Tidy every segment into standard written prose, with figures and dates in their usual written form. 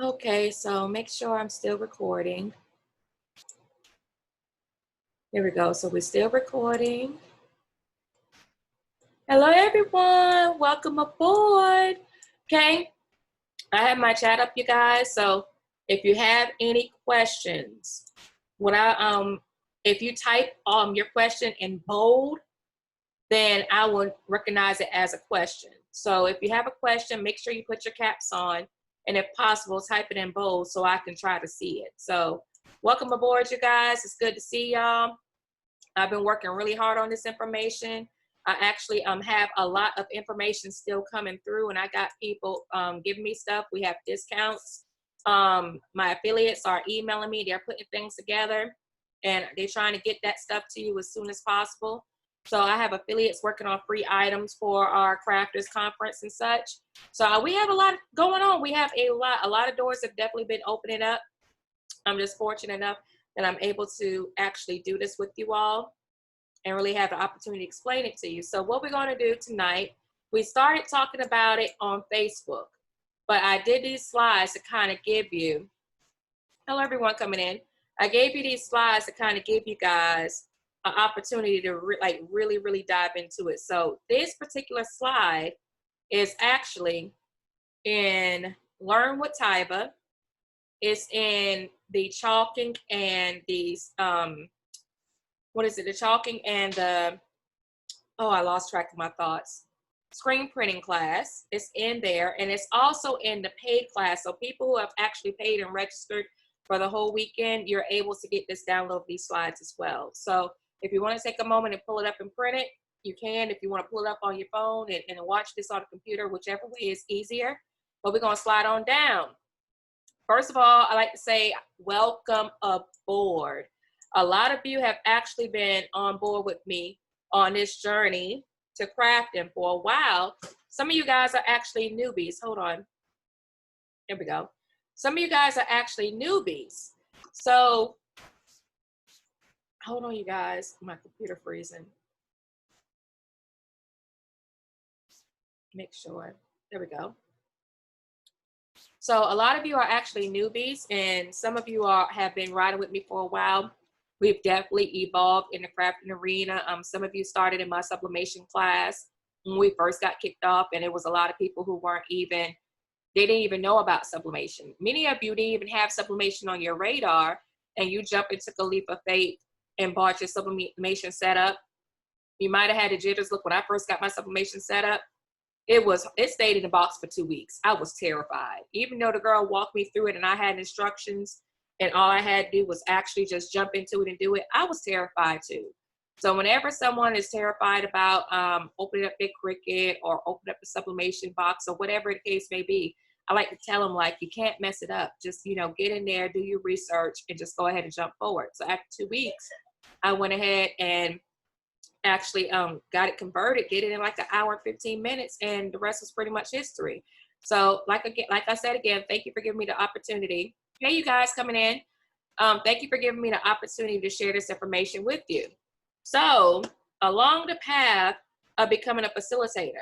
Okay, so make sure I'm still recording. Here we go. So we're still recording. Hello, everyone. Welcome aboard. Okay, I have my chat up, you guys. So if you have any questions, if you type your question in bold, then I will recognize it as a question. So if you have a question, make sure you put your caps on, and if possible, type it in bold so I can try to see it. So welcome aboard, you guys. It's good to see y'all. I've been working really hard on this information. I actually have a lot of information still coming through, and I got people giving me stuff. We have discounts. My affiliates are emailing me. They're putting things together, and they're trying to get that stuff to you as soon as possible. So I have affiliates working on free items for our crafters conference and such. So we have a lot going on. We have a lot of doors have definitely been opening up. I'm just fortunate enough that I'm able to actually do this with you all and really have the opportunity to explain it to you. So what we're going to do tonight, we started talking about it on Facebook, but I did these slides to kind of give you, hello everyone coming in. I gave you these slides to kind of give you guys an opportunity to really dive into it. So this particular slide is actually in Learn with Tyva. It's in the chalking and these, what is it? The chalking and the, oh, I lost track of my thoughts. Screen printing class. It's in there, and it's also in the paid class. So people who have actually paid and registered for the whole weekend, you're able to get this, download these slides as well. So if you want to take a moment and pull it up and print it, you can. If you want to pull it up on your phone and watch this on the computer, whichever way is easier. But we're going to slide on down. First of all, I like to say welcome aboard. A lot of you have actually been on board with me on this journey to crafting for a while. Some of you guys are actually newbies. Hold on. Here we go. Some of you guys are actually newbies. So hold on, you guys. My computer freezing. Make sure. There we go. So a lot of you are actually newbies, and some of you have been riding with me for a while. We've definitely evolved in the crafting arena. Some of you started in my sublimation class when we first got kicked off, and it was a lot of people who they didn't even know about sublimation. Many of you didn't even have sublimation on your radar, and you jumped and took a leap of faith and bought your sublimation setup. You might have had the jitters. Look, when I first got my sublimation setup, it stayed in the box for 2 weeks. I was terrified. Even though the girl walked me through it and I had instructions and all I had to do was actually just jump into it and do it, I was terrified too. So whenever someone is terrified about opening up their Cricut or opening up the sublimation box or whatever the case may be, I like to tell them, like, you can't mess it up. Just, get in there, do your research, and just go ahead and jump forward. So after 2 weeks, I went ahead and actually got it converted, did it in like an hour and 15 minutes, and the rest was pretty much history. So like I said again, thank you for giving me the opportunity. Hey, you guys coming in. Thank you for giving me the opportunity to share this information with you. So along the path of becoming a facilitator,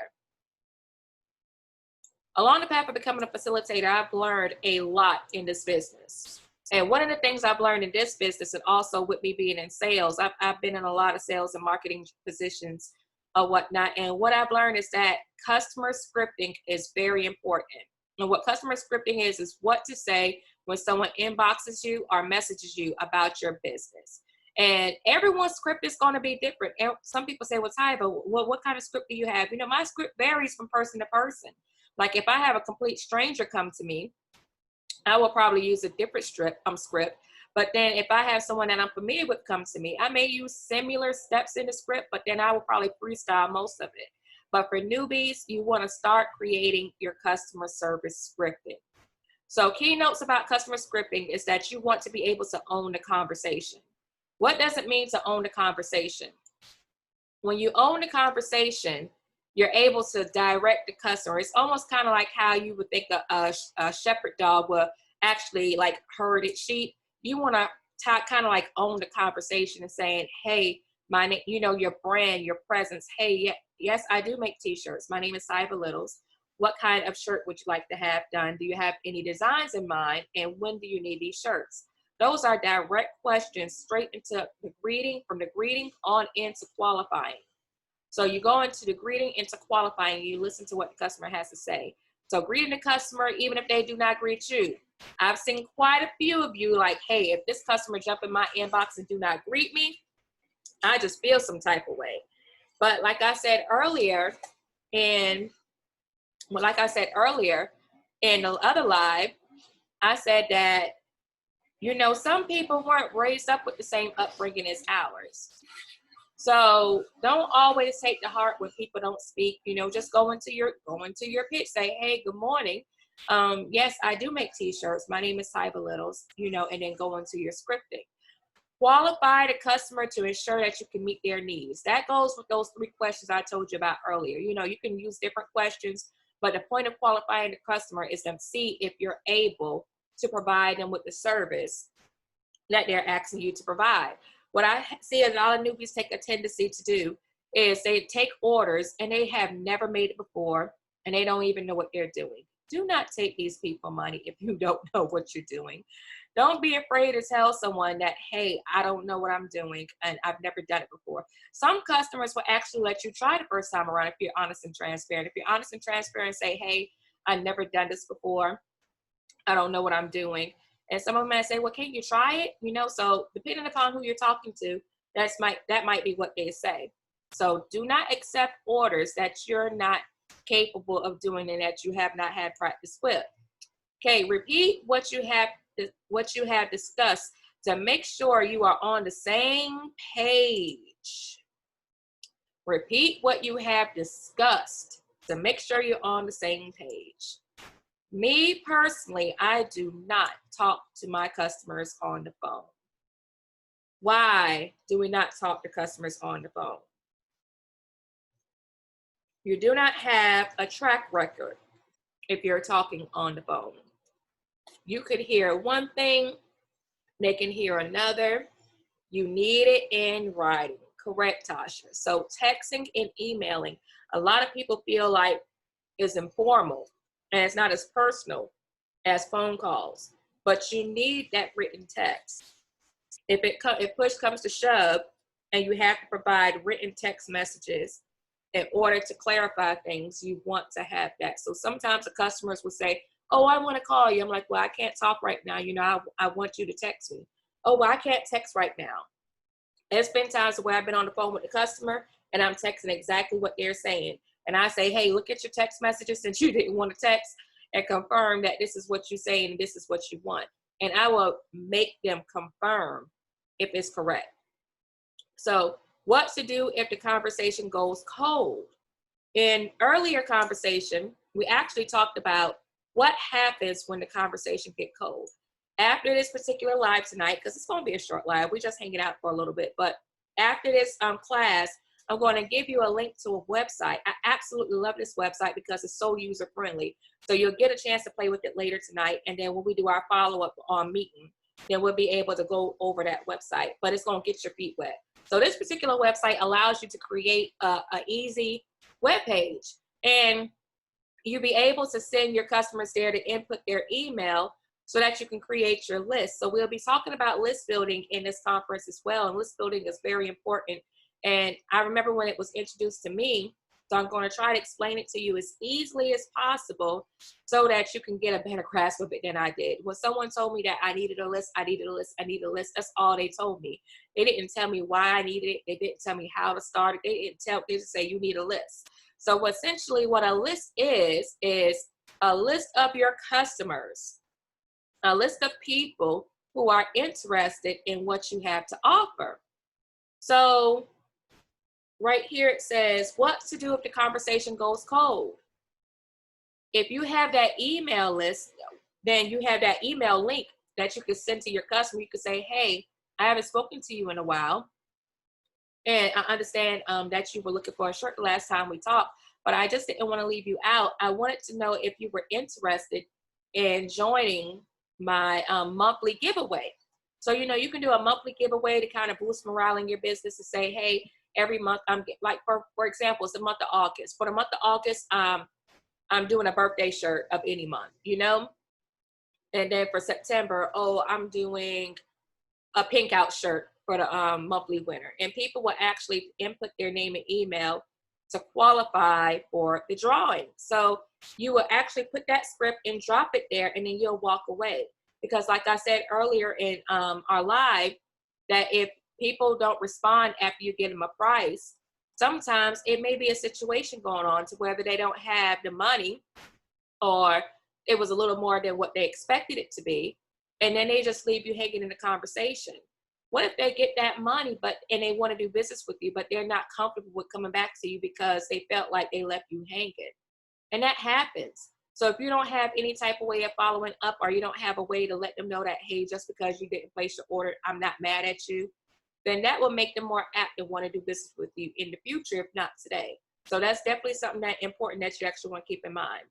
I've learned a lot in this business. And one of the things I've learned in this business, and also with me being in sales, I've been in a lot of sales and marketing positions or whatnot. And what I've learned is that customer scripting is very important. And what customer scripting is what to say when someone inboxes you or messages you about your business. And everyone's script is going to be different. And some people say, well, Tyva, what kind of script do you have? My script varies from person to person. Like if I have a complete stranger come to me, I will probably use a different script. But then if I have someone that I'm familiar with come to me, I may use similar steps in the script, but then I will probably freestyle most of it. But for newbies, you want to start creating your customer service scripting. So keynotes about customer scripting is that you want to be able to own the conversation. What does it mean to own the conversation? When you own the conversation, you're able to direct the customer. It's almost kind of like how you would think a shepherd dog will actually like herded sheep. You want to kind of like own the conversation and saying, hey, my name, your brand, your presence. Hey, yes, I do make t-shirts. My name is tyvalittles. What kind of shirt would you like to have done? Do you have any designs in mind? And when do you need these shirts? Those are direct questions straight into the greeting, from the greeting on into qualifying. So you go into the greeting, into qualifying, you listen to what the customer has to say. So greeting the customer, even if they do not greet you. I've seen quite a few of you like, hey, if this customer jump in my inbox and do not greet me, I just feel some type of way. But like I said earlier, in the other live, I said that, you know, some people weren't raised up with the same upbringing as ours. So don't always take to heart when people don't speak. You know, just go into your pitch. Say, hey, good morning. Yes, I do make t-shirts. My name is tyvalittles. You know, and then go into your scripting. Qualify the customer to ensure that you can meet their needs. That goes with those 3 questions I told you about earlier. You know, you can use different questions, but the point of qualifying the customer is to see if you're able to provide them with the service that they're asking you to provide. What I see a lot of newbies take a tendency to do is they take orders and they have never made it before and they don't even know what they're doing. Do not take these people money if you don't know what you're doing. Don't be afraid to tell someone that, hey, I don't know what I'm doing and I've never done it before. Some customers will actually let you try the first time around if you're honest and transparent. If you're honest and transparent, say, hey, I've never done this before. I don't know what I'm doing. And some of them might say, well, can't you try it? You know, so depending upon who you're talking to, that might be what they say. So do not accept orders that you're not capable of doing and that you have not had practice with. Okay, repeat what you have discussed to make sure you are on the same page. Repeat what you have discussed to make sure you're on the same page. Me personally, I do not talk to my customers on the phone. Why do we not talk to customers on the phone? You do not have a track record if you're talking on the phone. You could hear one thing, they can hear another. You need it in writing. Correct, Tasha. So texting and emailing, a lot of people feel like it's informal and it's not as personal as phone calls, but you need that written text. If push comes to shove and you have to provide written text messages in order to clarify things, you want to have that. So sometimes the customers will say, oh, I want to call you. I'm like, well, I can't talk right now. You know, I want you to text me. Oh, well, I can't text right now. There's been times where I've been on the phone with the customer and I'm texting exactly what they're saying. And I say, hey, look at your text messages since you didn't want to text, and confirm that this is what you're saying and this is what you want. And I will make them confirm if it's correct. So what to do if the conversation goes cold? In earlier conversation, we actually talked about what happens when the conversation gets cold. After this particular live tonight, because it's going to be a short live, we're just hanging out for a little bit, but after this class, I'm going to give you a link to a website. I absolutely love this website because it's so user-friendly. So you'll get a chance to play with it later tonight, and then when we do our follow-up on meeting, then we'll be able to go over that website, but it's going to get your feet wet. So this particular website allows you to create an easy web page, and you'll be able to send your customers there to input their email so that you can create your list. So we'll be talking about list building in this conference as well, and list building is very important. And I remember when it was introduced to me, so I'm going to try to explain it to you as easily as possible so that you can get a better grasp of it than I did. When someone told me that I needed a list, that's all they told me. They didn't tell me why I needed it. They didn't tell me how to start it. They just say you need a list. So essentially what a list is a list of your customers, a list of people who are interested in what you have to offer. So right here it says what to do if the conversation goes cold. If you have that email list, then you have that email link that you can send to your customer. You could say, hey, I haven't spoken to you in a while, and I understand that you were looking for a shirt the last time we talked, but I just didn't want to leave you out. I wanted to know if you were interested in joining my monthly giveaway. So, you know, you can do a monthly giveaway to kind of boost morale in your business and say, hey, every month I'm like, for example, it's the month of August. For the month of August, I'm doing a birthday shirt of any month, you know? And then for September, oh, I'm doing a pink out shirt for the monthly winner. And people will actually input their name and email to qualify for the drawing. So you will actually put that script and drop it there, and then you'll walk away. Because like I said earlier in our live, that if people don't respond after you get them a price, sometimes it may be a situation going on to whether they don't have the money, or it was a little more than what they expected it to be, and then they just leave you hanging in the conversation. What if they get that money and they want to do business with you, but they're not comfortable with coming back to you because they felt like they left you hanging? And that happens. So if you don't have any type of way of following up, or you don't have a way to let them know that, hey, just because you didn't place your order, I'm not mad at you, then that will make them more apt to want to do business with you in the future, if not today. So that's definitely something that's important that you actually want to keep in mind.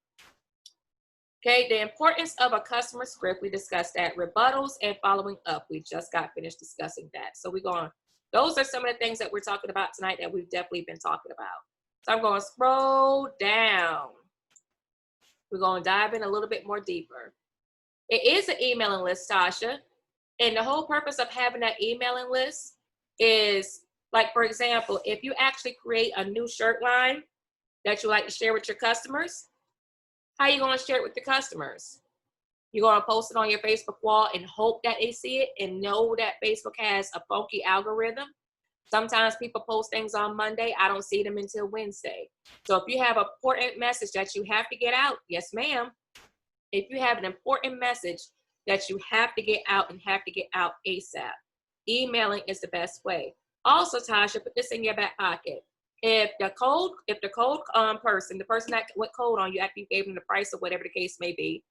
Okay, the importance of a customer script, we discussed that. Rebuttals and following up, we just got finished discussing that. So we're going, those are some of the things that we're talking about tonight that we've definitely been talking about. So I'm going to scroll down. We're going to dive in a little bit more deeper. It is an emailing list, Tasha. And the whole purpose of having that emailing list is, like, for example, if you actually create a new shirt line that you like to share with your customers, how are you going to share it with your customers? You're going to post it on your Facebook wall and hope that they see it and know that Facebook has a funky algorithm. Sometimes people post things on Monday. I don't see them until Wednesday. So if you have an important message that you have to get out, yes, ma'am. If you have an important message that you have to get out and have to get out ASAP, emailing is the best way. Also, Tasha, put this in your back pocket. If the cold person, the person that went cold on you after you gave them the price or whatever the case may be,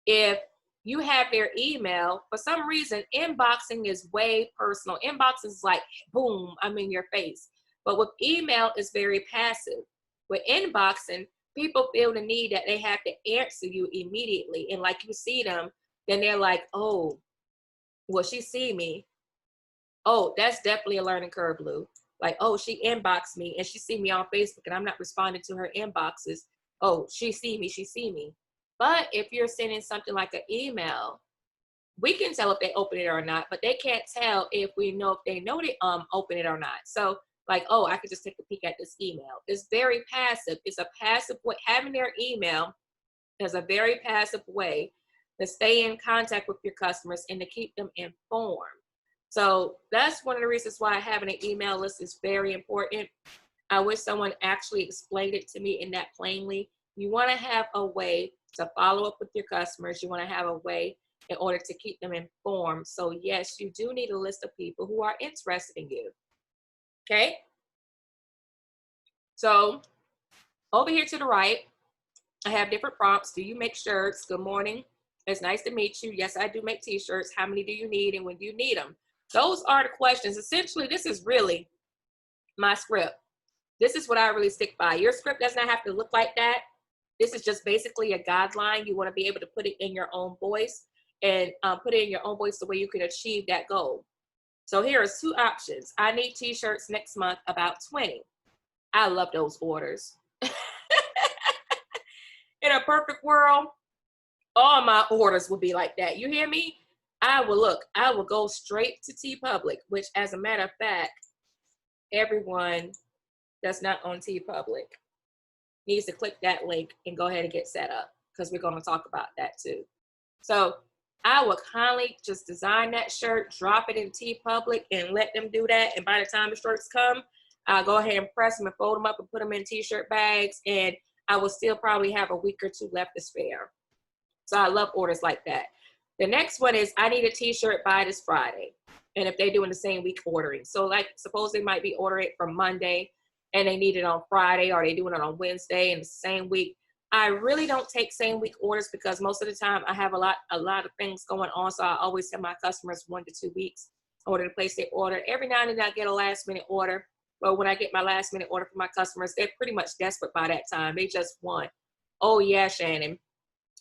if you have their email, for some reason, inboxing is way personal. Inbox is like, boom, I'm in your face. But with email, it's very passive. With inboxing, people feel the need that they have to answer you immediately. And like you see them, then they're like, oh, well, she see me. Oh, that's definitely a learning curve, Lou. Like, oh, she inboxed me and she see me on Facebook and I'm not responding to her inboxes. Oh, she see me. But if you're sending something like an email, we can tell if they open it or not, but they can't tell if we know if they know they open it or not. So like, oh, I could just take a peek at this email. It's very passive. It's a passive way. Having their email is a very passive way to stay in contact with your customers and to keep them informed. So that's one of the reasons why having an email list is very important. I wish someone actually explained it to me in that plainly. You want to have a way to follow up with your customers. You want to have a way in order to keep them informed. So yes, you do need a list of people who are interested in you. Okay. So over here to the right, I have different prompts. Do you make shirts? Good morning. It's nice to meet you. Yes, I do make t-shirts. How many do you need and when do you need them? Those are the questions. Essentially, this is really my script. This is what I really stick by. Your script does not have to look like that. This is just basically a guideline. You want to be able to put it in your own voice and put it in your own voice the way you can achieve that goal. So here are two options. I need t-shirts next month, about 20. I love those orders. In a perfect world, all my orders will be like that. You hear me? I will go straight to TeePublic, which as a matter of fact, everyone that's not on TeePublic needs to click that link and go ahead and get set up because we're going to talk about that too. So I will kindly just design that shirt, drop it in TeePublic and let them do that. And by the time the shirts come, I'll go ahead and press them and fold them up and put them in t-shirt bags. And I will still probably have a week or two left to spare. So I love orders like that. The next one is I need a t-shirt by this Friday. And if they're doing the same week ordering. So like suppose they might be ordering it from Monday and they need it on Friday, or they doing it on Wednesday in the same week. I really don't take same week orders because most of the time I have a lot of things going on. So I always tell my customers 1 to 2 weeks in order to place their order. Every now and then I get a last minute order. But when I get my last minute order from my customers, they're pretty much desperate by that time. They just want, oh yeah, Shannon.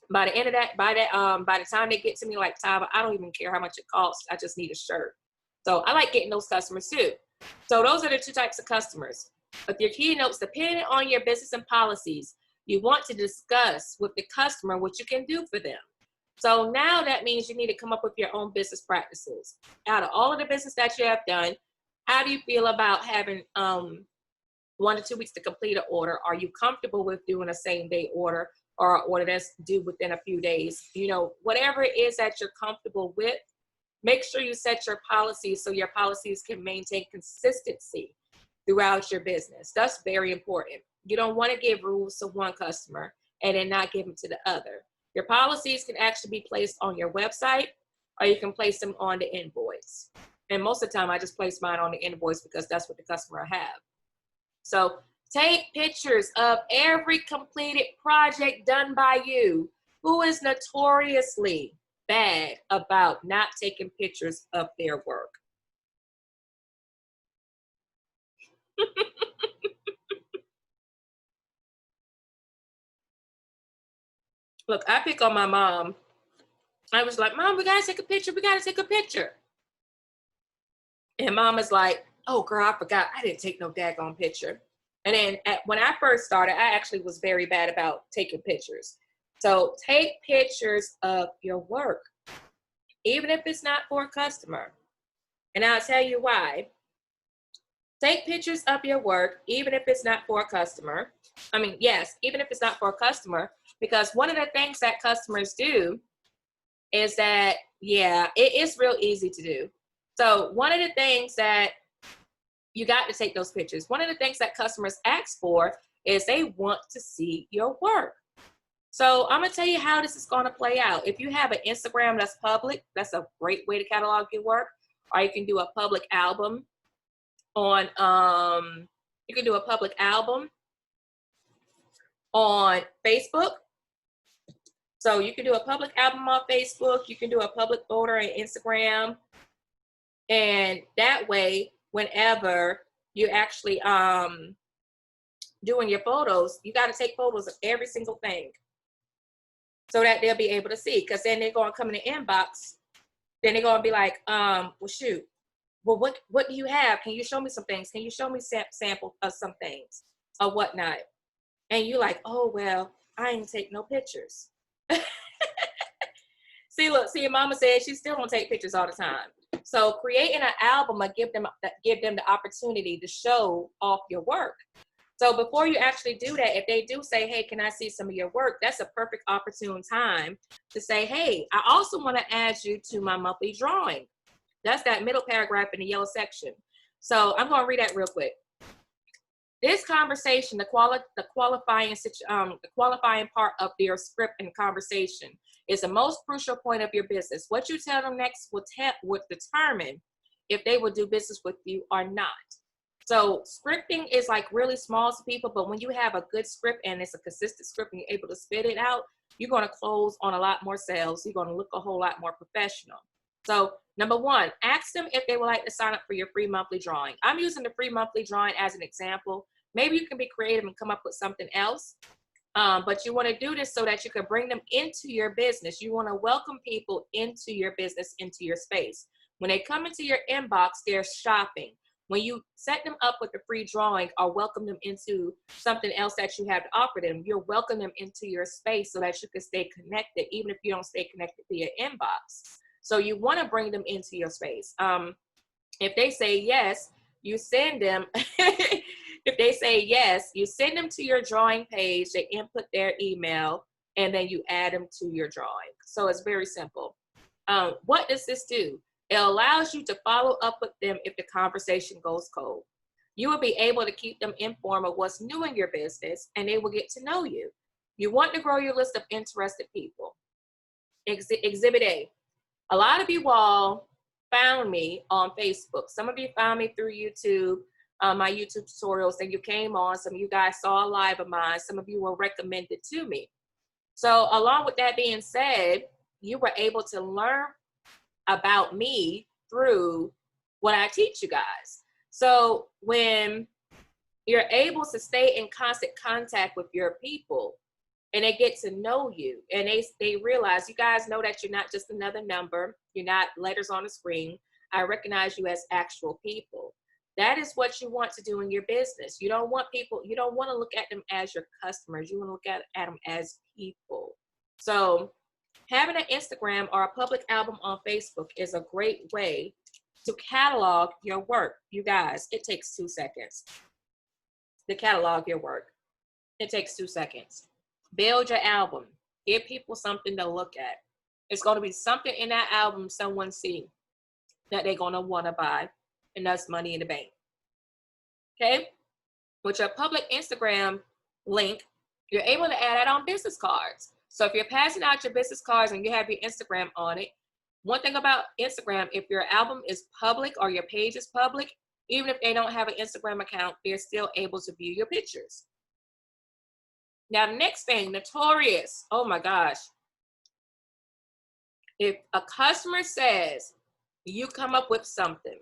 By the end of that, by the time they get to me like tyva, I don't even care how much it costs. I just need a shirt. So I like getting those customers too. So those are the two types of customers. With your keynotes, depending on your business and policies, You want to discuss with the customer what you can do for them. So now that means you need to come up with your own business practices. Out of all of the business that you have done, how do you feel about having 1 to 2 weeks to complete an order? Are you comfortable with doing a same day order or an order that's due within a few days? You know, whatever it is that you're comfortable with, make sure you set your policies so your policies can maintain consistency throughout your business. That's very important. You don't want to give rules to one customer and then not give them to the other. Your policies can actually be placed on your website, or you can place them on the invoice. And most of the time I just place mine on the invoice because that's what the customer have. So take pictures of every completed project done by you. Who is notoriously bad about not taking pictures of their work? Look, I pick on my mom. I was like, Mom, we gotta take a picture. We gotta take a picture. And Mom is like, oh girl, I forgot. I didn't take no daggone picture. And then when I first started, I actually was very bad about taking pictures. So take pictures of your work, even if it's not for a customer. And I'll tell you why. Take pictures of your work, even if it's not for a customer. I mean, yes, even if it's not for a customer, because one of the things that customers do is that, yeah, it is real easy to do. So one of the things that you got to take those pictures. One of the things that customers ask for is they want to see your work. So I'm going to tell you how this is going to play out. If you have an Instagram that's public, that's a great way to catalog your work. Or you can do a public album on, you can do a public album on Facebook. So you can do a public album on Facebook. You can do a public photo on Instagram. And that way, whenever you're actually doing your photos, you got to take photos of every single thing so that they'll be able to see. Because then they're going to come in the inbox. Then they're going to be like, well, shoot. Well, what do you have? Can you show me some things? Can you show me sample of some things or whatnot? And you're like, oh, well, I ain't take no pictures. See, look, see, your mama said she still don't take pictures all the time. So creating an album will give them the opportunity to show off your work. So before you actually do that, if they do say, hey, can I see some of your work? That's a perfect opportune time to say, hey, I also want to add you to my monthly drawing. That's that middle paragraph in the yellow section. So I'm going to read that real quick. This conversation, the qualifying part of your script and conversation is the most crucial point of your business. What you tell them next will determine if they will do business with you or not. So scripting is like really small to people, but when you have a good script and it's a consistent script and you're able to spit it out, you're going to close on a lot more sales. You're going to look a whole lot more professional. So number one, ask them if they would like to sign up for your free monthly drawing. I'm using the free monthly drawing as an example. Maybe you can be creative and come up with something else. But you want to do this so that you can bring them into your business. You want to welcome people into your business, into your space. When they come into your inbox, they're shopping. When you set them up with a free drawing or welcome them into something else that you have to offer them, you're welcoming them into your space so that you can stay connected, even if you don't stay connected via inbox. So you want to bring them into your space. If they say yes, you send them. If they say yes, you send them to your drawing page, they input their email, and then you add them to your drawing. So it's very simple. What does this do? It allows you to follow up with them if the conversation goes cold. You will be able to keep them informed of what's new in your business, and they will get to know you. You want to grow your list of interested people. Exhibit A. A lot of you all found me on Facebook. Some of you found me through YouTube, my YouTube tutorials, and you came on. Some of you guys saw a live of mine. Some of you were recommended to me. So along with that being said, you were able to learn about me through what I teach you guys. So when you're able to stay in constant contact with your people and they get to know you and they realize, you guys know that you're not just another number, you're not letters on the screen. I recognize you as actual people. That is what you want to do in your business. You don't want people, you don't want to look at them as your customers. You want to look at them as people. So having an Instagram or a public album on Facebook is a great way to catalog your work. You guys, it takes 2 seconds to catalog your work. It takes 2 seconds. Build your album. Give people something to look at. It's going to be something in that album someone see that they're going to want to buy, and that's money in the bank. Okay? With your public Instagram link, you're able to add that on business cards. So if you're passing out your business cards and you have your Instagram on it, one thing about Instagram, if your album is public or your page is public, even if they don't have an Instagram account, they're still able to view your pictures. Now, the next thing, notorious. Oh my gosh. If a customer says you come up with something,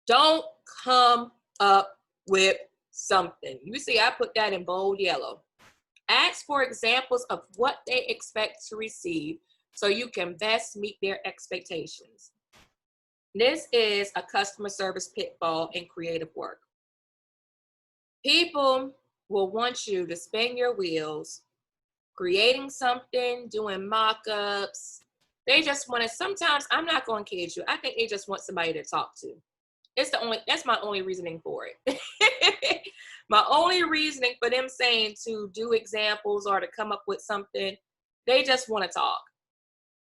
don't come up with something. You see, I put that in bold yellow. Ask for examples of what they expect to receive so you can best meet their expectations. This is a customer service pitfall in creative work. People will want you to spin your wheels, creating something, doing mock-ups. They just want to, sometimes, I'm not going to kid you, I think they just want somebody to talk to. That's my only reasoning for it. My only reasoning for them saying to do examples or to come up with something, they just want to talk.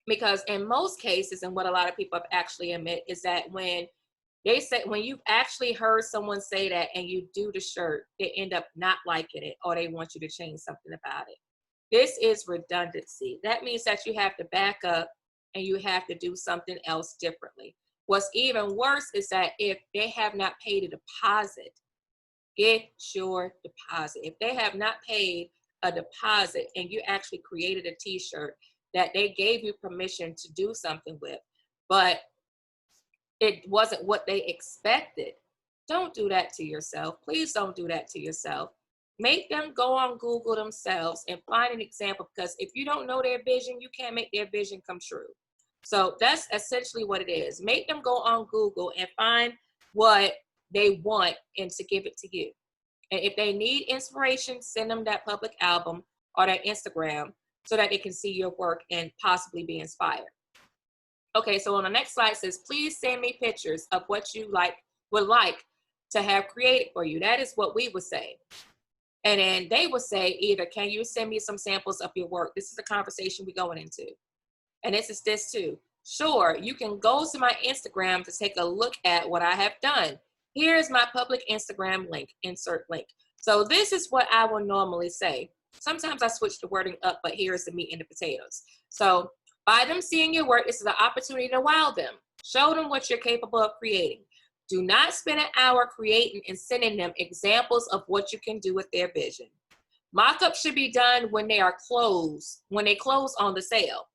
Because in most cases, and what a lot of people have actually admit is that when they say, when you've actually heard someone say that and you do the shirt, they end up not liking it or they want you to change something about it. This is redundancy. That means that you have to back up and you have to do something else differently. What's even worse is that if they have not paid a deposit, get your deposit. If they have not paid a deposit and you actually created a t-shirt that they gave you permission to do something with, but it wasn't what they expected, don't do that to yourself. Please don't do that to yourself. Make them go on Google themselves and find an example, because if you don't know their vision, you can't make their vision come true. So that's essentially what it is. Make them go on Google and find what they want and to give it to you. And if they need inspiration, send them that public album or that Instagram so that they can see your work and possibly be inspired. Okay, so on the next slide says, please send me pictures of what you would like to have created for you. That is what we would say. And then they would say either, can you send me some samples of your work? This is the conversation we're going into. And this is this too. Sure, you can go to my Instagram to take a look at what I have done. Here's my public Instagram link, insert link. So this is what I will normally say. Sometimes I switch the wording up, but here's the meat and the potatoes. So by them seeing your work, this is an opportunity to wow them. Show them what you're capable of creating. Do not spend an hour creating and sending them examples of what you can do with their vision. Mock-ups should be done when they are closed, when they close on the sale.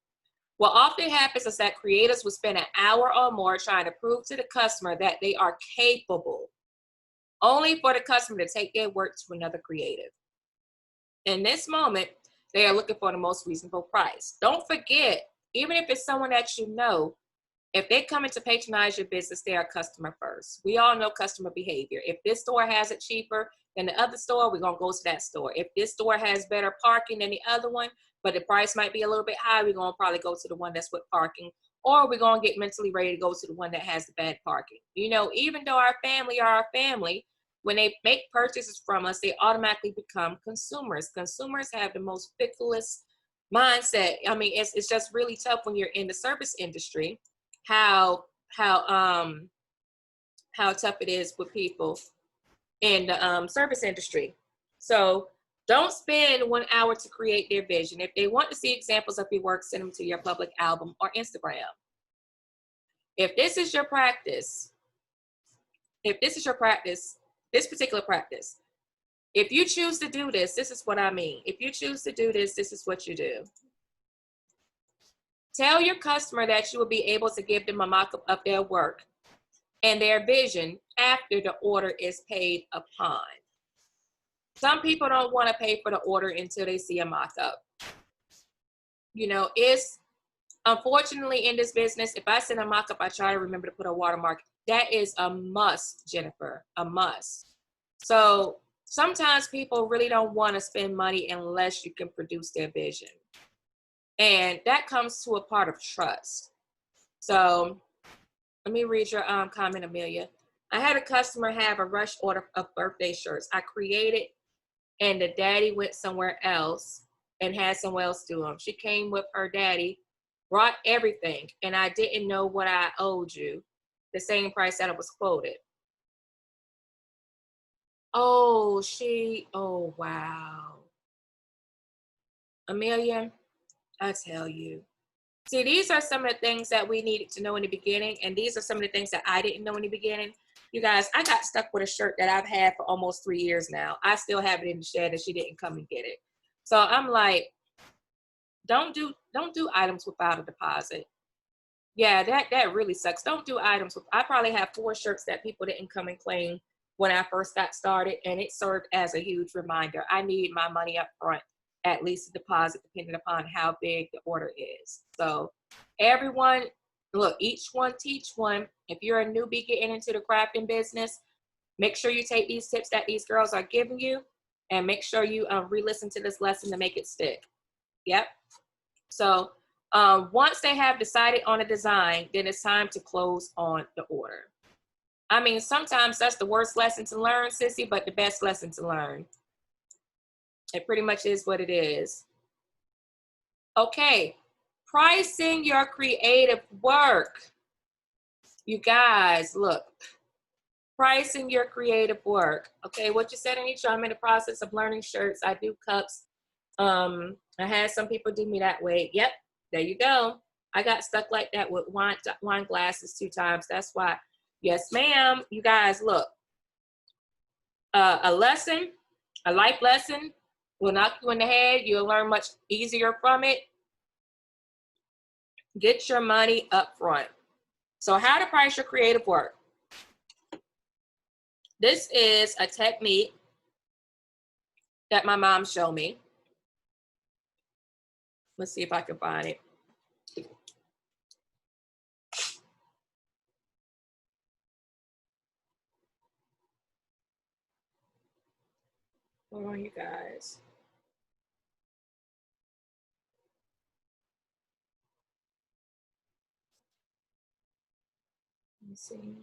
What often happens is that creators will spend an hour or more trying to prove to the customer that they are capable, only for the customer to take their work to another creative. In this moment, they are looking for the most reasonable price. Don't forget, even if it's someone that you know, if they come in to patronize your business, they are customer first. We all know customer behavior. If this store has it cheaper than the other store, we're going to go to that store. If this store has better parking than the other one, but the price might be a little bit high, we're going to probably go to the one that's with parking, or we're going to get mentally ready to go to the one that has the bad parking. You know, even though our family are our family, when they make purchases from us, they automatically become consumers. Consumers have the most ficklest mindset. I mean, it's just really tough when you're in the service industry, how tough it is with people in the service industry. So don't spend 1 hour to create their vision. If they want to see examples of your work, send them to your public album or Instagram. If this is your practice, this particular practice, if you choose to do this, this is what I mean. If you choose to do this, this is what you do. Tell your customer that you will be able to give them a mock-up of their work and their vision after the order is paid upon. Some people don't want to pay for the order until they see a mock-up. You know, it's unfortunately in this business, if I send a mock-up, I try to remember to put a watermark That is a must, Jennifer, a must. So sometimes people really don't want to spend money unless you can produce their vision. And that comes to a part of trust. So let me read your comment, Amelia. I had a customer have a rush order of birthday shirts. I created, and the daddy went somewhere else and had someone else do them. She came with her daddy, brought everything, and I didn't know what I owed you, the same price that it was quoted. Oh, oh, wow. Amelia, I tell you. See, these are some of the things that we needed to know in the beginning, and these are some of the things that I didn't know in the beginning. You guys, I got stuck with a shirt that I've had for almost 3 years now. I still have it in the shed, and she didn't come and get it. So I'm like, don't do items without a deposit. Yeah, that really sucks. Don't do items with. I probably have 4 shirts that people didn't come and claim when I first got started, and it served as a huge reminder. I need my money up front, at least a deposit, depending upon how big the order is. So everyone, look, each one teach one. If you're a newbie getting into the crafting business, make sure you take these tips that these girls are giving you, and make sure you re-listen to this lesson to make it stick. Yep. So once they have decided on a design, then it's time to close on the order. I mean, sometimes that's the worst lesson to learn, sissy, but the best lesson to learn. It pretty much is what it is. Okay, pricing your creative work. You guys, look, pricing your creative work. Okay, what you said in each, I'm in the process of learning shirts. I do cups. I had some people do me that way. Yep, there you go. I got stuck like that with wine glasses 2 times. That's why. Yes, ma'am. You guys, look. A lesson, a life lesson will knock you in the head. You'll learn much easier from it. Get your money up front. So how to price your creative work. This is a technique that my mom showed me. Let's see if I can find it. Hold on, you guys. Let me see.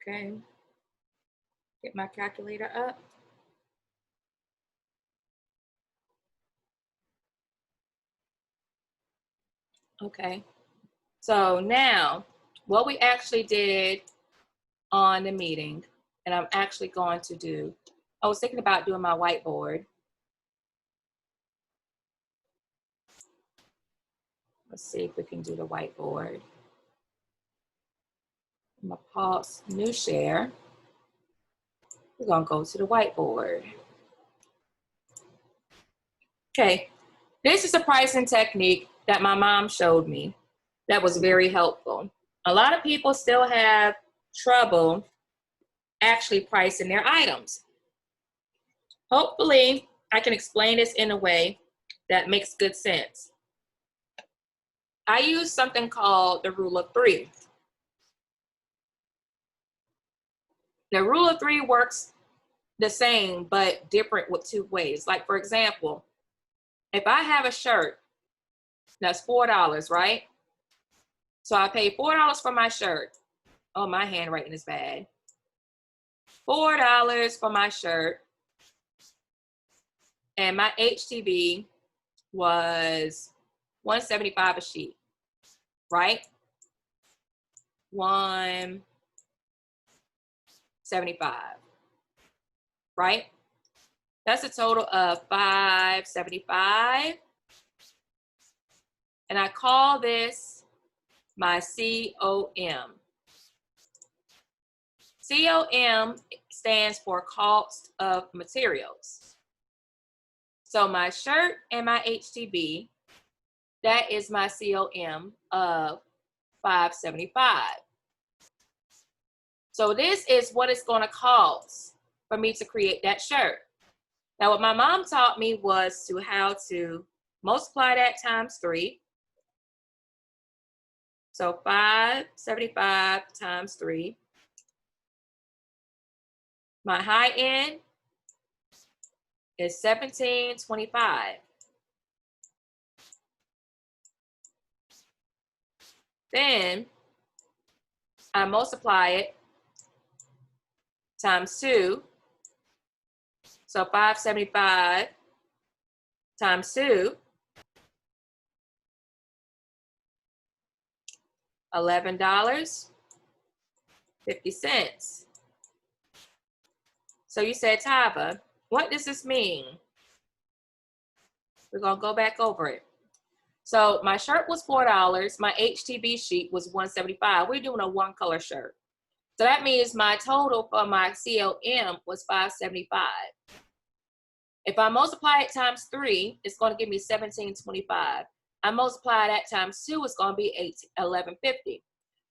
Okay. Get my calculator up. Okay. So now, what we actually did on the meeting, and I'm actually going to do, I was thinking about doing my whiteboard. Let's see if we can do the whiteboard. I'm gonna pause new share. We're gonna go to the whiteboard. Okay, this is a pricing technique that my mom showed me that was very helpful. A lot of people still have trouble actually pricing their items. Hopefully, I can explain this in a way that makes good sense. I use something called the rule of 3. The rule of 3 works the same, but different with 2 ways. Like, for example, if I have a shirt that's $4, right? So I pay $4 for my shirt. Oh, my handwriting is bad. $4 for my shirt. And my HTV was $175 a sheet, right? $175, right? That's a total of $575. And I call this my COM. COM stands for cost of materials. So my shirt and my HTB, that is my COM of $575. So this is what it's going to cost for me to create that shirt. Now, what my mom taught me was how to multiply that times 3. So 575 times 3. My high end is 1725. Then I multiply it times 2. So 575 times 2, $11.50. So you said, Tyva, what does this mean? We're going to go back over it. So my shirt was $4. My HTV sheet was $175. We're doing a one color shirt. So that means my total for my CLM was $575. If I multiply it times 3, it's going to give me $17.25. I multiply that times 2, it's going to be $11.50.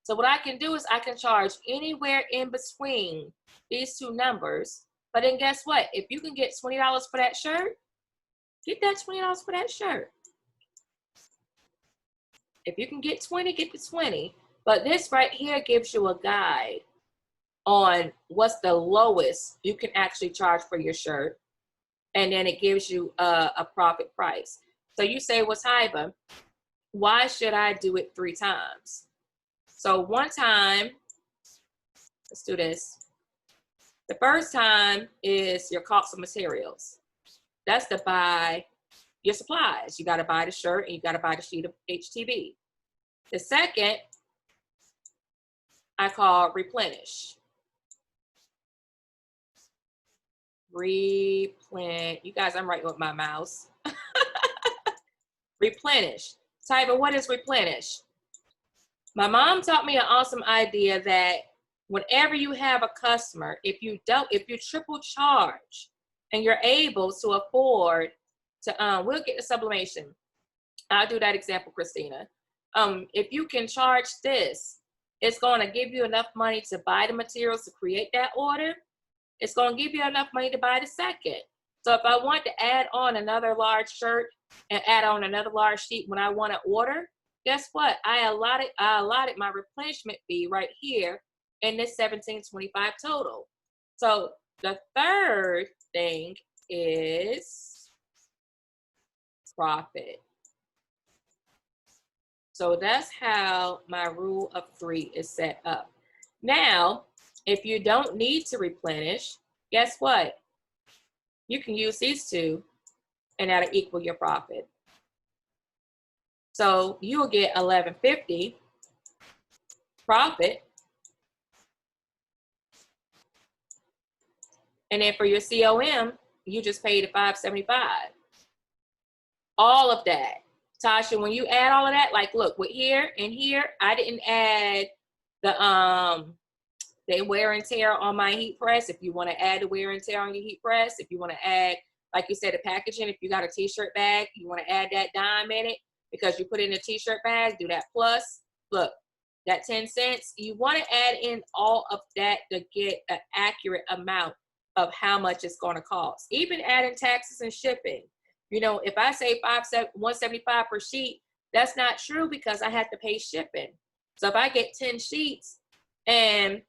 So what I can do is I can charge anywhere in between these two numbers. But then guess what? If you can get $20 for that shirt, get that $20 for that shirt. If you can get 20, get the 20. But this right here gives you a guide on what's the lowest you can actually charge for your shirt. And then it gives you a profit price. So you say, well, Tyva, why should I do it 3 times? So one time, let's do this. The first time is your cost of materials. That's to buy your supplies. You got to buy the shirt and you got to buy the sheet of HTV. The second, I call replenish. You guys, I'm writing with my mouse. Replenish. Tyva, what is replenish? My mom taught me an awesome idea that whenever you have a customer, if you triple charge and you're able to afford to, we'll get the sublimation. I'll do that example, Christina. If you can charge this, it's going to give you enough money to buy the materials to create that order. It's going to give you enough money to buy the second. So if I want to add on another large shirt and add on another large sheet when I want to order, guess what? I allotted my replenishment fee right here in this $17.25 total. So the third thing is profit. So that's how my rule of 3 is set up. Now, if you don't need to replenish, guess what? You can use these two and that'll equal your profit. So you'll get $11.50 profit. And then for your COM, you just paid $575. All of that. Tasha, when you add all of that, like look, with here and here, I didn't add the wear and tear on my heat press. If you want to add the wear and tear on your heat press, if you want to add, like you said, the packaging, if you got a t-shirt bag, you want to add that dime in it because you put it in a t-shirt bag, do that plus. Look, that 10 cents, you want to add in all of that to get an accurate amount of how much it's going to cost. Even adding taxes and shipping. You know, if I say $175 per sheet, that's not true because I have to pay shipping. So if I get 10 sheets and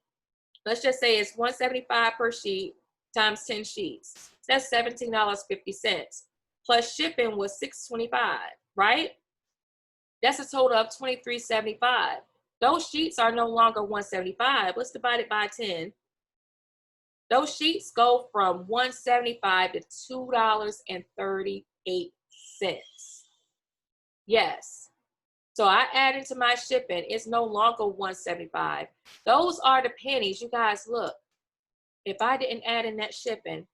let's just say it's $175 per sheet times 10 sheets, that's $17.50 plus shipping was $6.25, right? That's a total of $23.75. Those sheets are no longer $175. Let's divide it by 10. Those sheets go from $175 to $2.38. Yes. So I add into my shipping. It's no longer $175. Those are the pennies. You guys, look. If I didn't add in that shipping,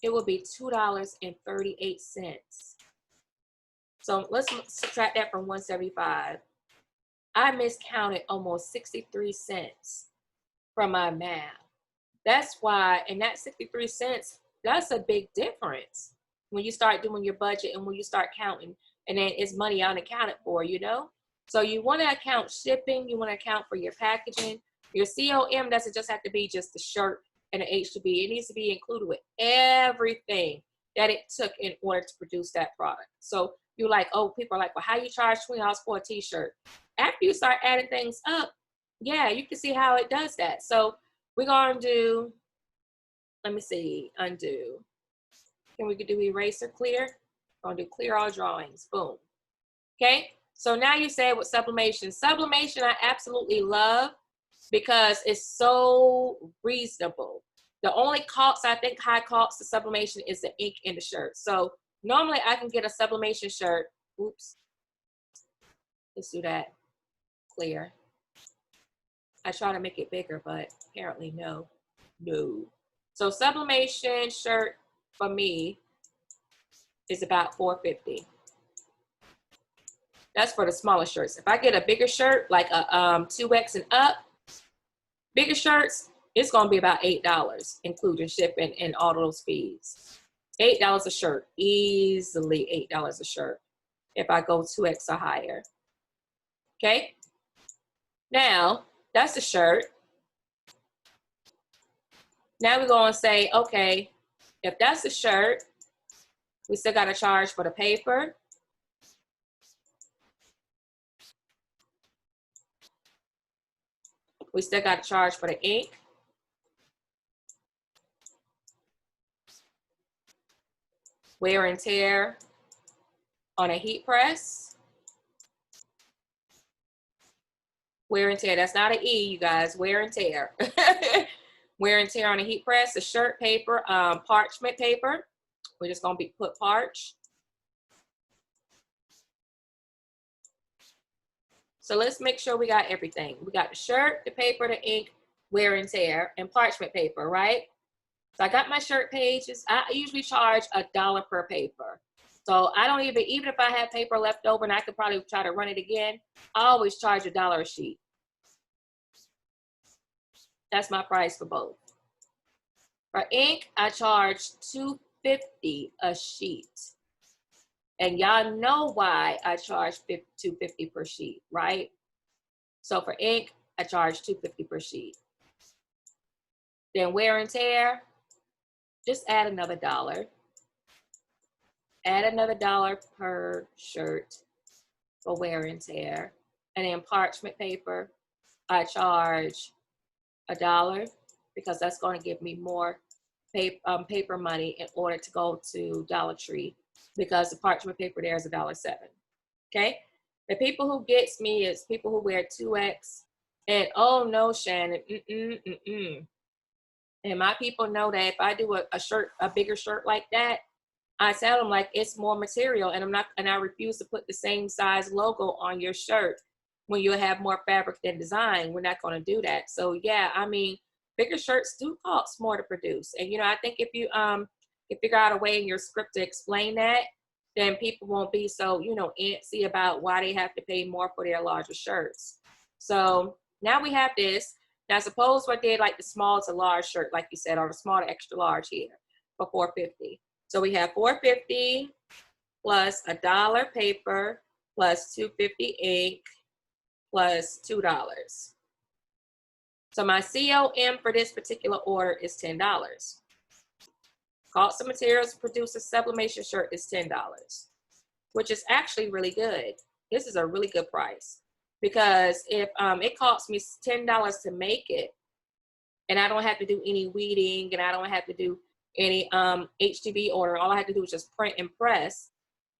it would be $2.38. So let's subtract that from $175. I miscounted almost 63 cents from my math. That's why, and that 63 cents, that's a big difference when you start doing your budget and when you start counting, and then it's money unaccounted for, you know? So you want to account shipping, you want to account for your packaging, Your COM doesn't just have to be just the shirt and the HTB. It needs to be included with everything that it took in order to produce that product. So you're like, oh, people are like, well, how you charge $20 for a t-shirt? After you start adding things up, yeah, you can see how it does that. So we're going to do, let me see, undo. Can we do eraser clear? We're going to do clear all drawings. Boom. Okay. So now you say with sublimation. Sublimation I absolutely love because it's so reasonable. The only cost, I think, high cost to sublimation is the ink in the shirt. So normally I can get a sublimation shirt. Oops. Let's do that. Clear. I try to make it bigger, but apparently no. So sublimation shirt for me is about $4.50. That's for the smaller shirts. If I get a bigger shirt, like a 2X and up, bigger shirts, it's gonna be about $8, including shipping and all those fees. $8 a shirt, easily $8 a shirt if I go 2X or higher. Okay, now that's the shirt. Now we're gonna say, okay, if that's the shirt, we still gotta charge for the paper. We still got to charge for the ink. Wear and tear on a heat press. Wear and tear, that's not an E, you guys, wear and tear. Wear and tear on a heat press, the shirt paper, parchment paper. We're just gonna put parch. So let's make sure we got everything. We got the shirt, the paper, the ink, wear and tear, and parchment paper, right? So I got my shirt pages. I usually charge $1 per paper. So I don't even if I have paper left over and I could probably try to run it again, I always charge $1 a sheet. That's my price for both. For ink, I charge $2.50 a sheet. And y'all know why I charge $2.50 per sheet, right? So for ink, I charge $2.50 per sheet. Then wear and tear, just add another $1. Add another $1 per shirt for wear and tear. And then parchment paper, I charge $1 because that's going to give me more paper money in order to go to Dollar Tree, because the parchment paper there is $1.07. Okay, the people who gets me is people who wear 2X, and oh no, Shannon, and my people know that if I do a bigger shirt like that, I tell them like it's more material, and I refuse to put the same size logo on your shirt when you have more fabric than design. We're not going to do that. So yeah, I mean, bigger shirts do cost more to produce, and you know, I think if you figure out a way in your script to explain that, then people won't be so, you know, antsy about why they have to pay more for their larger shirts. So now we have this. Now suppose I did like the small to large shirt, like you said, or the small to extra large here for $4.50. So we have $4.50 plus $1 paper plus $2.50 ink plus $2. So my COM for this particular order is $10. Cost of materials to produce a sublimation shirt is $10, which is actually really good. This is a really good price, because if it costs me $10 to make it, and I don't have to do any weeding, and I don't have to do any HTB order, all I have to do is just print and press,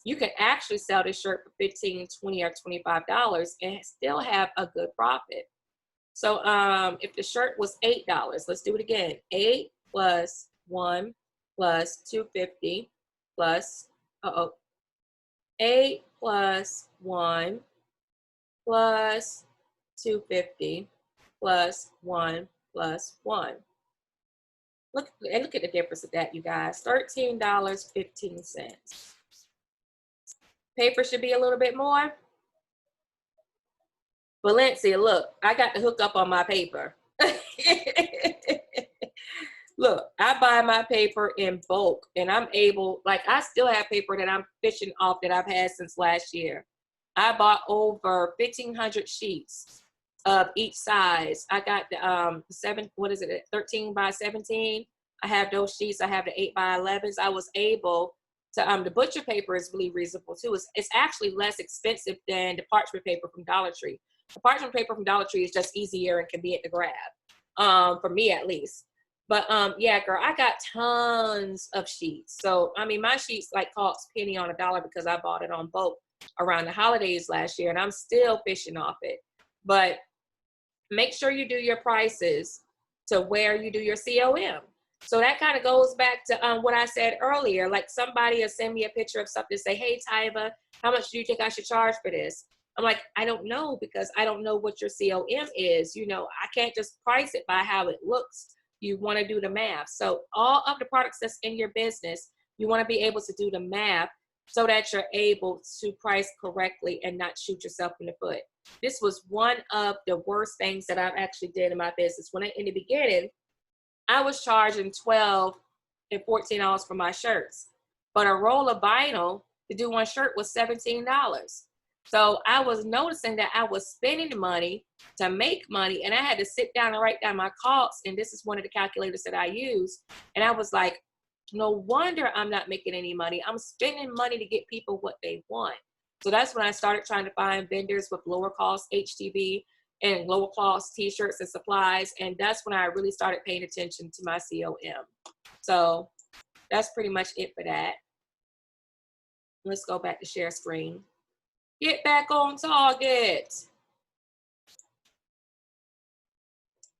you can actually sell this shirt for $15, $20, or $25 and still have a good profit. So if the shirt was $8, let's do it again. 8 plus 1 plus $2.50 plus 8 plus 1 plus $2.50 plus 1 plus 1. Look at the difference of that, you guys. $13.15. Paper should be a little bit more. Valencia, look, I got the hook up on my paper. Look, I buy my paper in bulk, and I'm able, like, I still have paper that I'm fishing off that I've had since last year. I bought over 1,500 sheets of each size. I got the 13 by 17. I have those sheets. I have the 8 by 11s. I was able to, the butcher paper is really reasonable too. It's actually less expensive than the parchment paper from Dollar Tree. The parchment paper from Dollar Tree is just easier and convenient to grab, for me at least. But yeah, girl, I got tons of sheets. So, I mean, my sheets like cost penny on a dollar because I bought it on bulk around the holidays last year, and I'm still fishing off it. But make sure you do your prices to where you do your COM. So that kind of goes back to what I said earlier. Like somebody will send me a picture of something, say, hey, Tyva, how much do you think I should charge for this? I'm like, I don't know, because I don't know what your COM is. You know, I can't just price it by how it looks. You want to do the math. So all of the products that's in your business, you want to be able to do the math so that you're able to price correctly and not shoot yourself in the foot. This was one of the worst things that I've actually did in my business. In the beginning, I was charging $12 and $14 for my shirts, but a roll of vinyl to do one shirt was $17. So I was noticing that I was spending money to make money, and I had to sit down and write down my costs. And this is one of the calculators that I use. And I was like, no wonder I'm not making any money. I'm spending money to get people what they want. So that's when I started trying to find vendors with lower cost HTV and lower cost t-shirts and supplies. And that's when I really started paying attention to my COM. So that's pretty much it for that. Let's go back to share screen. Get back on target.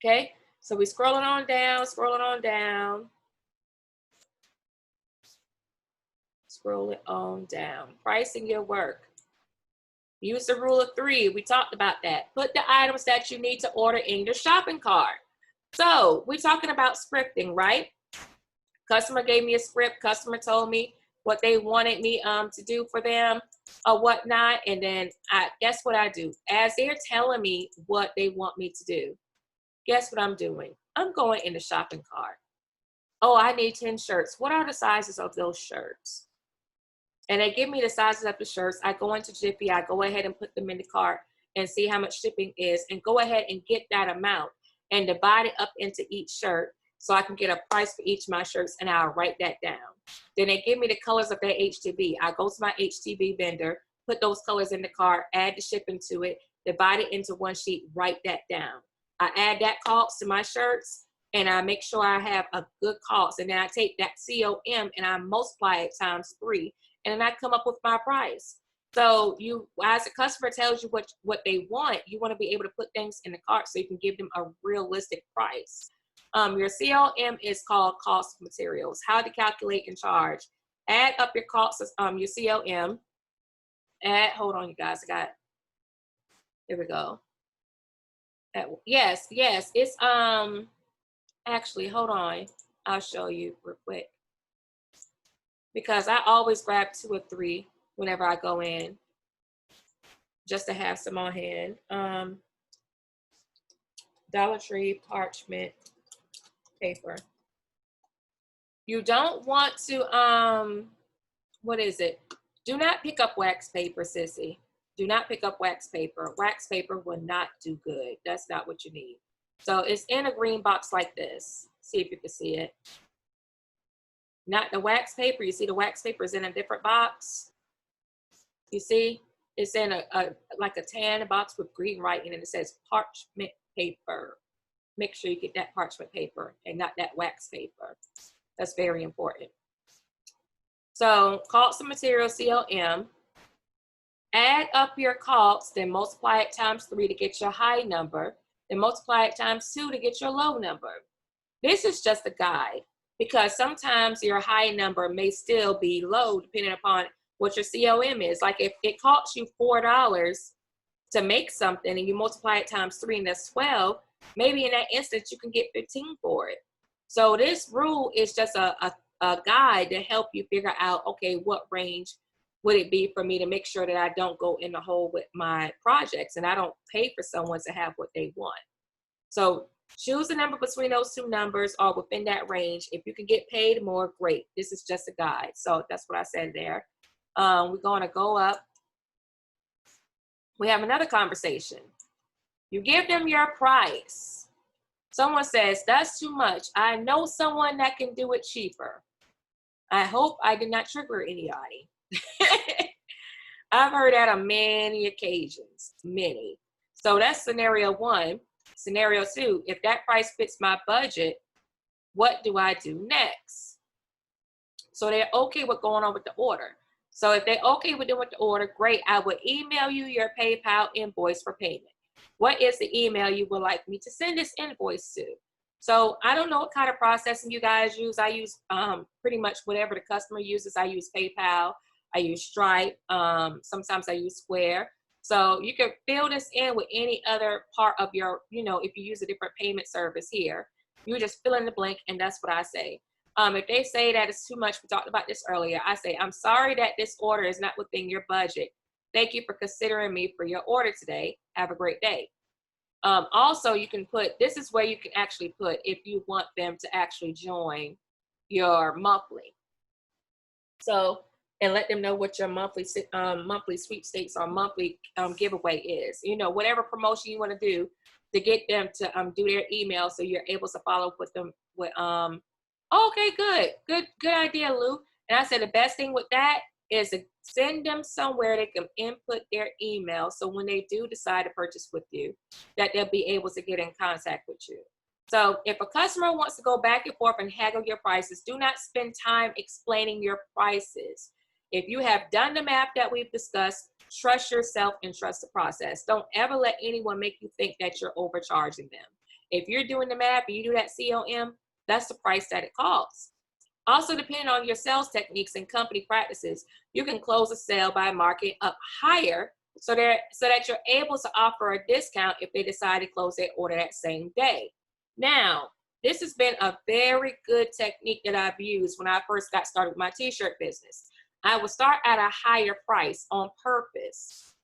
Okay, so we're scrolling on down, scrolling on down. Scroll it on down. Pricing your work. Use the rule of 3. We talked about that. Put the items that you need to order in your shopping cart. So we're talking about scripting, right? Customer gave me a script. Customer told me what they wanted me to do for them or whatnot. And then guess what I do? As they're telling me what they want me to do, guess what I'm doing? I'm going in the shopping cart. Oh, I need 10 shirts. What are the sizes of those shirts? And they give me the sizes of the shirts. I go into Jiffy. I go ahead and put them in the cart and see how much shipping is and go ahead and get that amount and divide it up into each shirt so I can get a price for each of my shirts, and I'll write that down. Then they give me the colors of their HTV. I go to my HTV vendor, put those colors in the cart, add the shipping to it, divide it into one sheet, write that down. I add that cost to my shirts, and I make sure I have a good cost. And then I take that COM and I multiply it times 3. And then I come up with my price. So you, as a customer tells you what they want, you want to be able to put things in the cart so you can give them a realistic price. Your COM is called cost of materials. How to calculate and charge. Add up your costs, your COM. Hold on, you guys. Here we go. Yes, it's, actually, hold on. I'll show you real quick, because I always grab 2 or 3 whenever I go in, just to have some on hand. Dollar Tree parchment paper. You don't want to, what is it? Do not pick up wax paper, sissy. Do not pick up wax paper. Wax paper will not do good. That's not what you need. So it's in a green box like this. See if you can see it. Not the wax paper. You see the wax paper is in a different box. You see, it's in like a tan box with green writing, and it says parchment paper. Make sure you get that parchment paper and not that wax paper. That's very important. So cost of material, COM. Add up your costs, then multiply it times 3 to get your high number, then multiply it times 2 to get your low number. This is just a guide, because sometimes your high number may still be low depending upon what your COM is. Like if it costs you $4 to make something and you multiply it times 3 and that's 12, maybe in that instance you can get 15 for it. So this rule is just a guide to help you figure out, okay, what range would it be for me to make sure that I don't go in the hole with my projects and I don't pay for someone to have what they want. So choose a number between those 2 numbers or within that range. If you can get paid more, great. This is just a guide. So that's what I said there. We're going to go up. We have another conversation. You give them your price. Someone says, that's too much. I know someone that can do it cheaper. I hope I did not trigger anybody. I've heard that on many occasions, many. So that's scenario one. Scenario two, if that price fits my budget, what do I do next? So they're okay with going on with the order. So if they're okay with doing the order, great. I will email you your PayPal invoice for payment. What is the email you would like me to send this invoice to? So I don't know what kind of processing you guys use. I use pretty much whatever the customer uses. I use PayPal. I use Stripe. Sometimes I use Square. So you can fill this in with any other part of your, if you use a different payment service here, you just fill in the blank, and that's what I say. If they say that it's too much, we talked about this earlier, I say, I'm sorry that this order is not within your budget. Thank you for considering me for your order today. Have a great day. Also, you can put, this is where you can actually put if you want them to actually join your monthly. So, and let them know what your monthly sweepstakes or monthly giveaway is. Whatever promotion you want to do to get them to do their email, so you're able to follow up with them with okay, good idea, Lou. And I said the best thing with that is to send them somewhere they can input their email, so when they do decide to purchase with you, that they'll be able to get in contact with you. So if a customer wants to go back and forth and haggle your prices, do not spend time explaining your prices. If you have done the math that we've discussed, trust yourself and trust the process. Don't ever let anyone make you think that you're overcharging them. If you're doing the math and you do that COM, that's the price that it costs. Also, depending on your sales techniques and company practices, you can close a sale by marking up higher so that you're able to offer a discount if they decide to close their order that same day. Now, this has been a very good technique that I've used when I first got started with my t-shirt business. I would start at a higher price on purpose,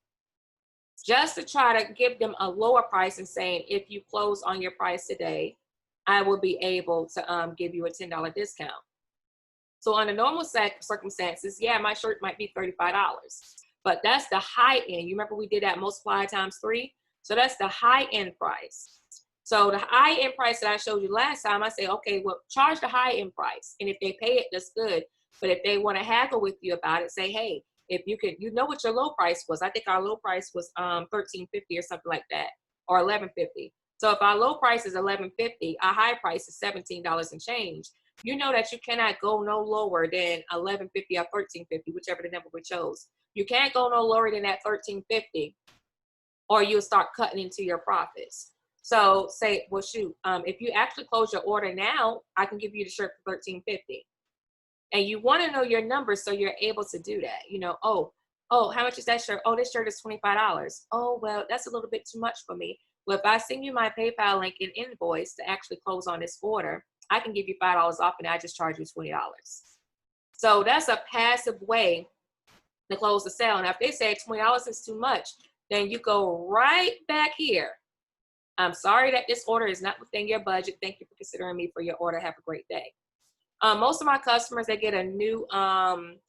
just to try to give them a lower price and saying, if you close on your price today, I will be able to give you a $10 discount. So under normal circumstances, yeah, my shirt might be $35, but that's the high end. You remember we did that multiply times 3? So that's the high end price. So the high end price that I showed you last time, I say, okay, well, charge the high end price. And if they pay it, that's good. But if they want to haggle with you about it, say, hey, if you can, what your low price was. I think our low price was $13.50 or something like that, or $11.50. So if our low price is $11.50, our high price is $17 and change. You know that you cannot go no lower than $11.50 or $13.50, whichever the number we chose. You can't go no lower than that $13.50, or you'll start cutting into your profits. So say, well, shoot, if you actually close your order now, I can give you the shirt for $13.50. And you want to know your numbers so you're able to do that. Oh, how much is that shirt? Oh, this shirt is $25. Oh, well, that's a little bit too much for me. Well, if I send you my PayPal link and invoice to actually close on this order, I can give you $5 off and I just charge you $20. So that's a passive way to close the sale. Now, if they say $20 is too much, then you go right back here. I'm sorry that this order is not within your budget. Thank you for considering me for your order. Have a great day. Most of my customers, they get a new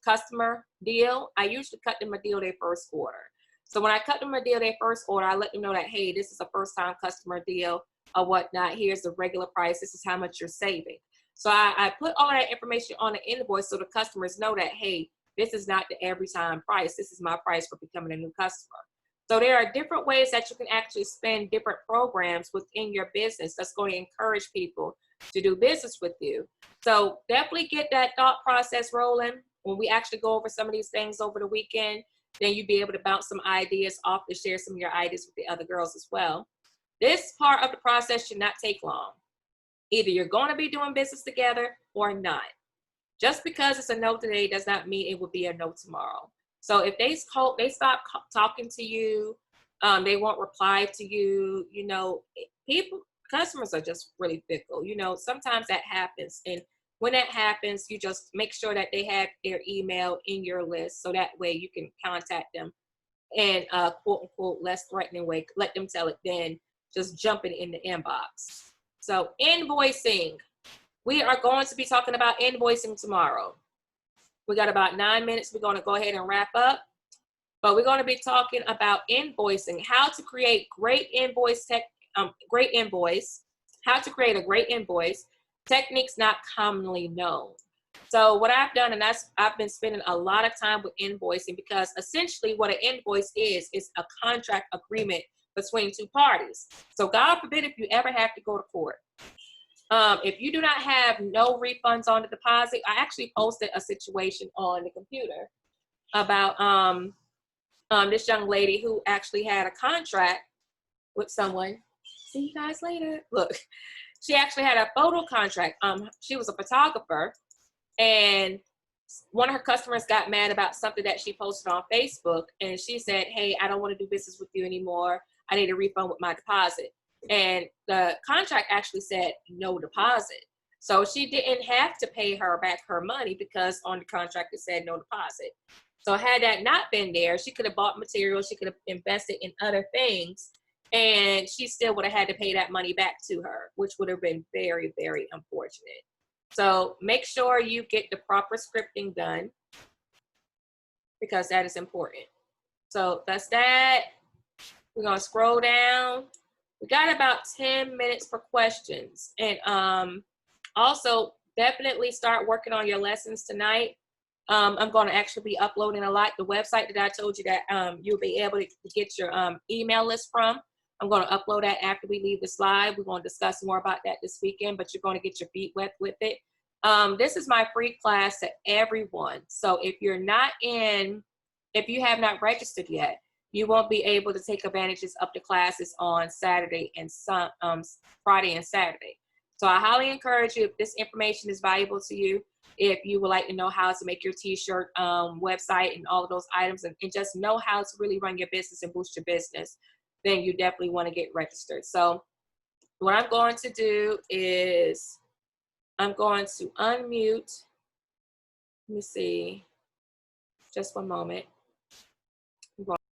customer deal. I usually cut them a deal their first order. So when I cut them a deal their first order, I let them know that, hey, this is a first-time customer deal or whatnot. Here's the regular price. This is how much you're saving. So I put all that information on the invoice so the customers know that, hey, this is not the every time price. This is my price for becoming a new customer. So there are different ways that you can actually spend different programs within your business that's going to encourage people to do business with you. So definitely get that thought process rolling. When we actually go over some of these things over the weekend, then you'll be able to bounce some ideas off to share some of your ideas with the other girls as well. This part of the process should not take long. Either you're going to be doing business together or not. Just because it's a no today does not mean it will be a no tomorrow. So if they stop talking to you, they won't reply to you, customers are just really fickle. Sometimes that happens. And when that happens, you just make sure that they have their email in your list. So that way you can contact them in a quote unquote less threatening way. Let them tell it, then just jumping in the inbox. So invoicing. We are going to be talking about invoicing tomorrow. We got about 9 minutes. We're going to go ahead and wrap up. but we're going to be talking about invoicing, how to create great invoice how to create a great invoice, techniques not commonly known. So what I've done, and I've been spending a lot of time with invoicing, because essentially what an invoice is a contract agreement between two parties. So God forbid if you ever have to go to court. If you do not have no refunds on the deposit, I actually posted a situation on the computer about this young lady who actually had a contract with someone. See you guys later. Look, she actually had a photo contract. She was a photographer, and one of her customers got mad about something that she posted on Facebook, and she said, hey, I don't want to do business with you anymore. I need a refund with my deposit. And the contract actually said no deposit. So she didn't have to pay her back her money because on the contract it said no deposit. So had that not been there, she could have bought materials, she could have invested in other things, and she still would have had to pay that money back to her, which would have been very, very unfortunate. So make sure you get the proper scripting done, because that is important. So that's that. We're going to scroll down. We got about 10 minutes for questions. And also definitely start working on your lessons tonight. I'm going to actually be uploading a lot. The website that I told you that you'll be able to get your email list from, I'm going to upload that after we leave the slide. We're going to discuss more about that this weekend, but you're going to get your feet wet with it. This is my free class to everyone. So if you have not registered yet, you won't be able to take advantages of the classes on Saturday and Friday and Saturday. So I highly encourage you, if this information is valuable to you, if you would like to know how to make your t-shirt website and all of those items, and just know how to really run your business and boost your business, then you definitely want to get registered. So what I'm going to do is I'm going to unmute. Let me see. Just one moment.